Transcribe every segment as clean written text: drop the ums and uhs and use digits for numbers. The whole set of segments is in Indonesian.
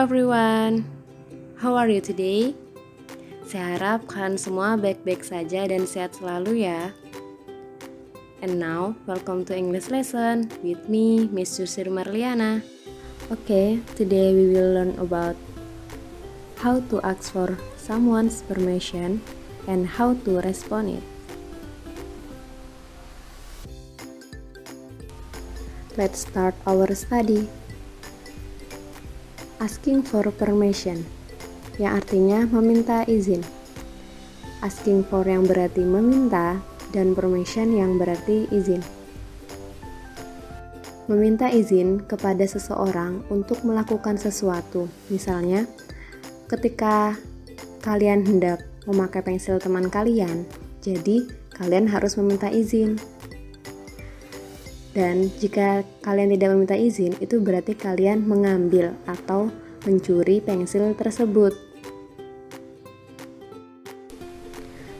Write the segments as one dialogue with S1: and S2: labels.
S1: Hello everyone, how are you today? Saya harap kalian semua baik-baik saja dan sehat selalu ya. And now, welcome to English lesson with me, Miss Susir Marliana. Okay, today we will learn about how to ask for someone's permission and how to respond it. Let's start our study. Asking for permission, yang artinya meminta izin. Asking for yang berarti meminta, dan permission yang berarti izin. Meminta izin kepada seseorang untuk melakukan sesuatu. Misalnya, ketika kalian hendak memakai pensil teman kalian, jadi kalian harus meminta izin. Dan jika kalian tidak meminta izin, itu berarti kalian mengambil atau mencuri pensil tersebut.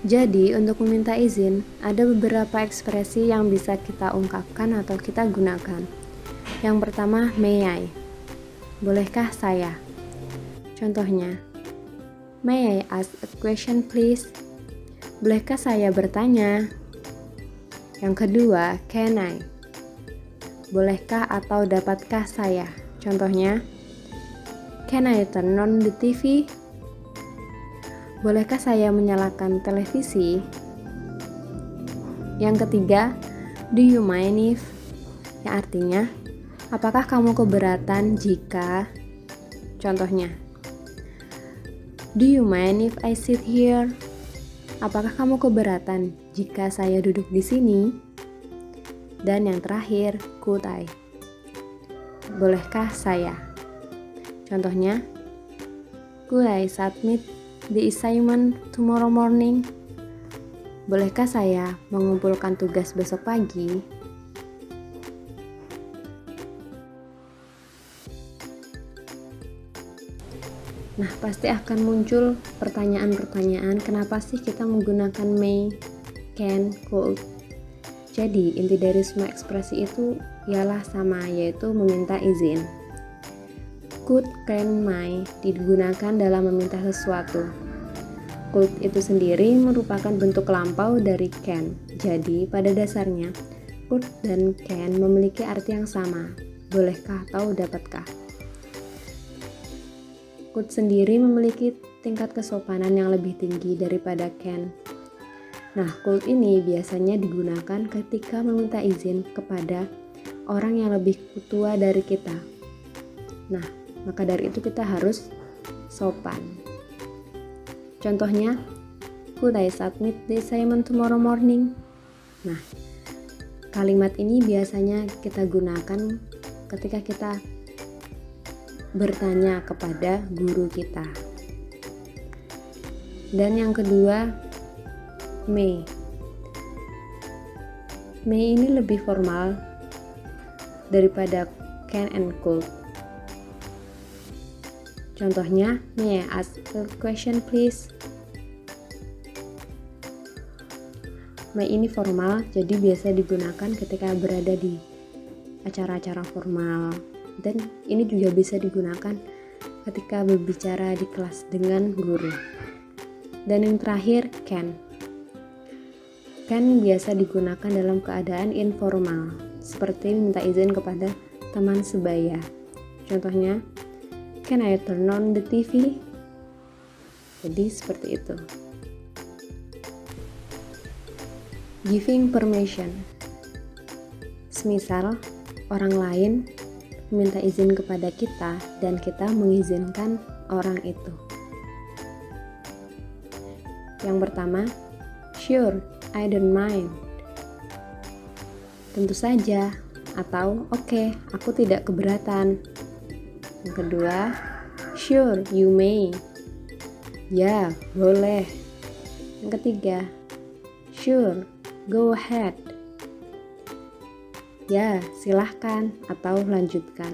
S1: Jadi, untuk meminta izin, ada beberapa ekspresi yang bisa kita ungkapkan atau kita gunakan. Yang pertama, may I? Bolehkah saya? Contohnya, may I ask a question please? Bolehkah saya bertanya? Yang kedua, can I? Bolehkah atau dapatkah saya? Contohnya, can I turn on the TV? Bolehkah saya menyalakan televisi? Yang ketiga, do you mind if? Yang artinya, apakah kamu keberatan jika? Contohnya, do you mind if I sit here? Apakah kamu keberatan jika saya duduk di sini? Dan yang terakhir, could I? Bolehkah saya? Contohnya, could I submit the assignment tomorrow morning? Bolehkah saya mengumpulkan tugas besok pagi? Nah, pasti akan muncul pertanyaan-pertanyaan, kenapa sih kita menggunakan may, can, could? Jadi, inti dari semua ekspresi itu ialah sama, yaitu meminta izin. Could, can, may digunakan dalam meminta sesuatu. Could itu sendiri merupakan bentuk lampau dari can. Jadi, pada dasarnya, could dan can memiliki arti yang sama, bolehkah atau dapatkah. Could sendiri memiliki tingkat kesopanan yang lebih tinggi daripada can. Nah, could ini biasanya digunakan ketika meminta izin kepada orang yang lebih tua dari kita. Nah, maka dari itu kita harus sopan. Contohnya, could I submit the assignment tomorrow morning? Nah, kalimat ini biasanya kita gunakan ketika kita bertanya kepada guru kita. Dan yang kedua, may. May ini lebih formal daripada can and could. Contohnya, may I ask a question please? May ini formal, jadi biasa digunakan ketika berada di acara-acara formal. Dan ini juga bisa digunakan ketika berbicara di kelas dengan guru. Dan yang terakhir, can. Can biasa digunakan dalam keadaan informal, seperti minta izin kepada teman sebaya. Contohnya, can I turn on the TV? Jadi seperti itu. Giving permission. Semisal orang lain meminta izin kepada kita dan kita mengizinkan orang itu. Yang pertama, sure, I don't mind. Tentu saja, atau oke, aku tidak keberatan. Yang kedua, sure, you may. Ya, boleh. Yang ketiga, sure, go ahead. Ya, silahkan atau lanjutkan.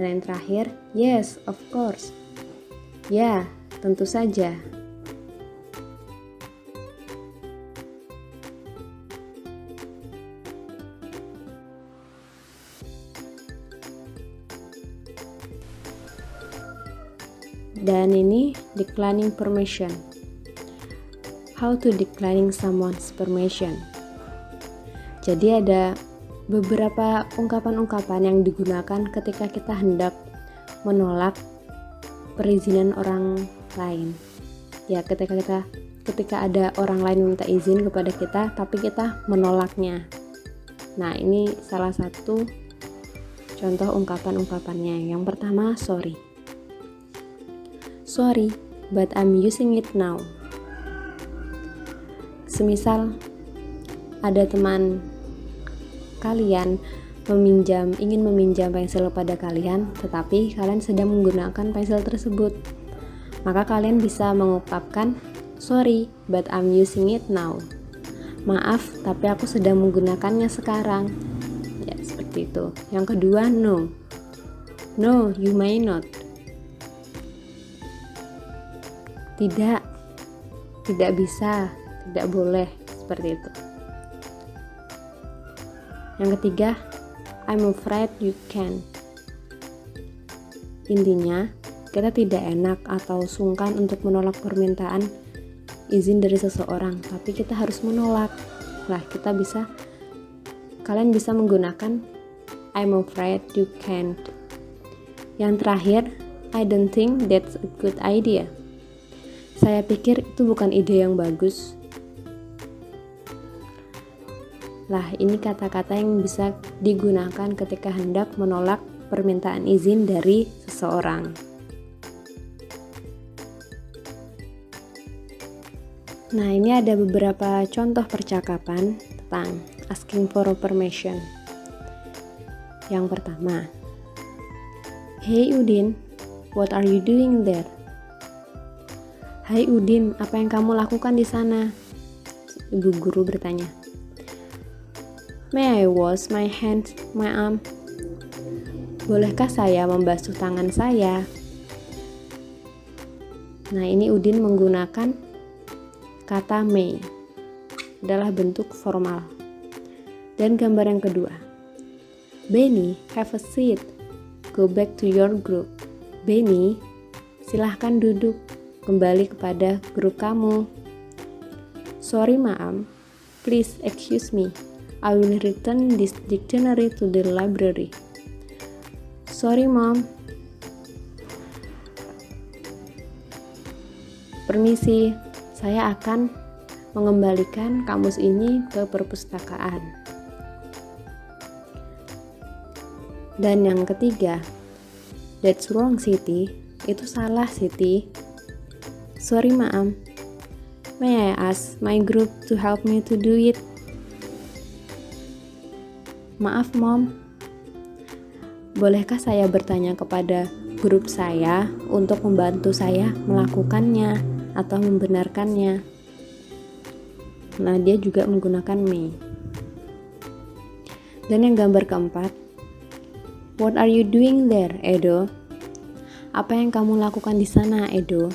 S1: Dan yang terakhir, yes, of course. Ya, tentu saja. Dan ini declining permission. How to declining someone's permission. Jadi ada beberapa ungkapan-ungkapan yang digunakan ketika kita hendak menolak perizinan orang lain. Ya, ketika ada orang lain minta izin kepada kita tapi kita menolaknya. Nah, ini salah satu contoh ungkapan-ungkapannya. Yang pertama, sorry. Sorry, but I'm using it now. Semisal ada teman kalian ingin meminjam pensil pada kalian, tetapi kalian sedang menggunakan pensil tersebut, maka kalian bisa mengungkapkan sorry, but I'm using it now. Maaf, tapi aku sedang menggunakannya sekarang. Ya, seperti itu. Yang kedua, no. No, you may not. Tidak bisa, tidak boleh, seperti itu. Yang ketiga, I'm afraid you can. Intinya, kita tidak enak atau sungkan untuk menolak permintaan izin dari seseorang, tapi kita harus menolak. Lah, kalian bisa menggunakan I'm afraid you can't. Yang terakhir, I don't think that's a good idea. Saya pikir itu bukan ide yang bagus. Lah, ini kata-kata yang bisa digunakan ketika hendak menolak permintaan izin dari seseorang. Nah, ini ada beberapa contoh percakapan tentang asking for permission. Yang pertama, Hey Udin, what are you doing there? Hai Udin, apa yang kamu lakukan di sana? Ibu guru bertanya. May I wash my hands, my arm? Bolehkah saya membasuh tangan saya? Nah, ini Udin menggunakan kata may. Adalah bentuk formal. Dan gambar yang kedua. Benny, have a seat. Go back to your group. Benny, silahkan duduk. Kembali kepada grup kamu. Sorry, ma'am. Please excuse me. I will return this dictionary to the library. Sorry, Mom. Permisi, saya akan mengembalikan kamus ini ke perpustakaan. Dan yang ketiga, that's wrong, Siti. Itu salah, Siti. Sorry, Ma'am. May I ask my group to help me to do it? Maaf, Mom. Bolehkah saya bertanya kepada grup saya untuk membantu saya melakukannya atau membenarkannya? Nah, dia juga menggunakan may. Dan yang gambar keempat, what are you doing there, Edo? Apa yang kamu lakukan di sana, Edo?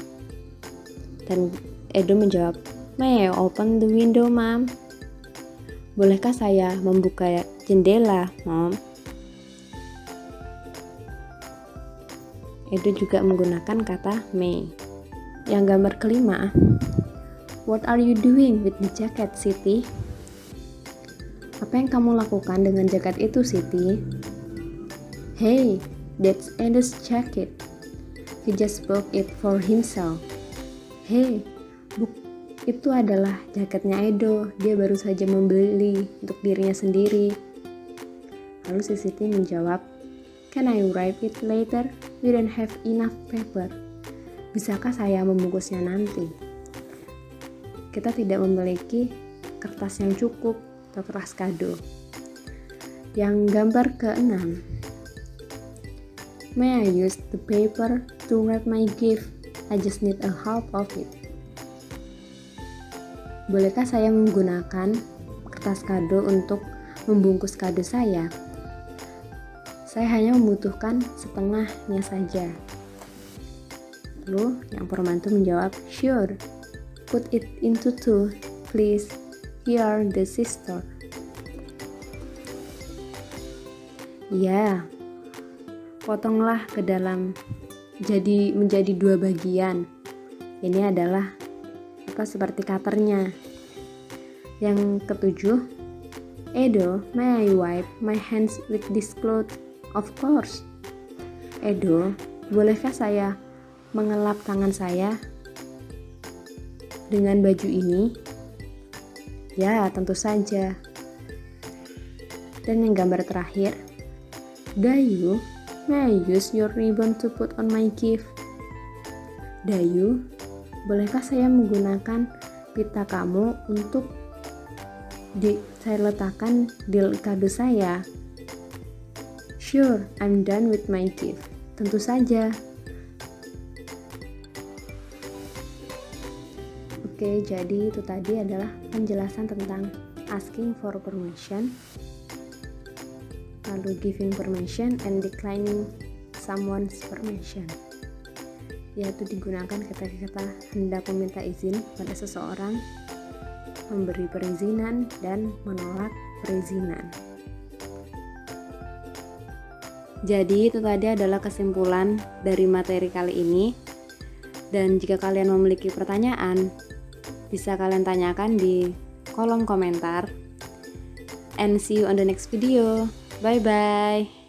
S1: Dan Edo menjawab, may I open the window, Mom? Bolehkah saya membuka jendela, Mom? Edo juga menggunakan kata may. Yang gambar kelima, what are you doing with the jacket, Siti? Apa yang kamu lakukan dengan jaket itu, Siti? Hey, that's Edo's jacket. He just bought it for himself. Hey, itu adalah jaketnya Edo. Dia baru saja membeli untuk dirinya sendiri. Lalu si Siti menjawab, can I write it later? We don't have enough paper. Bisakah saya membungkusnya nanti? Kita tidak memiliki kertas yang cukup atau kertas kado. Yang gambar ke-6, may I use the paper to wrap my gift? I just need a half of it. Bolehkah saya menggunakan kertas kado untuk membungkus kado saya? Saya hanya membutuhkan setengahnya saja. Lalu yang pembantu menjawab, sure, put it into two, please. Here the sister. Ya, potonglah ke dalam menjadi dua bagian. Ini adalah seperti cutternya. Yang ketujuh, Edo, may I wipe my hands with this cloth? Of course. Edo, bolehkah saya mengelap tangan saya dengan baju ini? Ya, tentu saja. Dan yang gambar terakhir, Dayu, may I use your ribbon to put on my gift? Dayu, bolehkah saya menggunakan pita kamu untuk saya letakkan di kado saya? Sure, I'm done with my gift. Tentu saja. Oke, jadi itu tadi adalah penjelasan tentang asking for permission, lalu giving permission, and declining someone's permission, yaitu digunakan ketika kita hendak meminta izin pada seseorang, memberi perizinan, dan menolak perizinan. Jadi itu tadi adalah kesimpulan dari materi kali ini. Dan jika kalian memiliki pertanyaan, bisa kalian tanyakan di kolom komentar. And see you on the next video. Bye bye.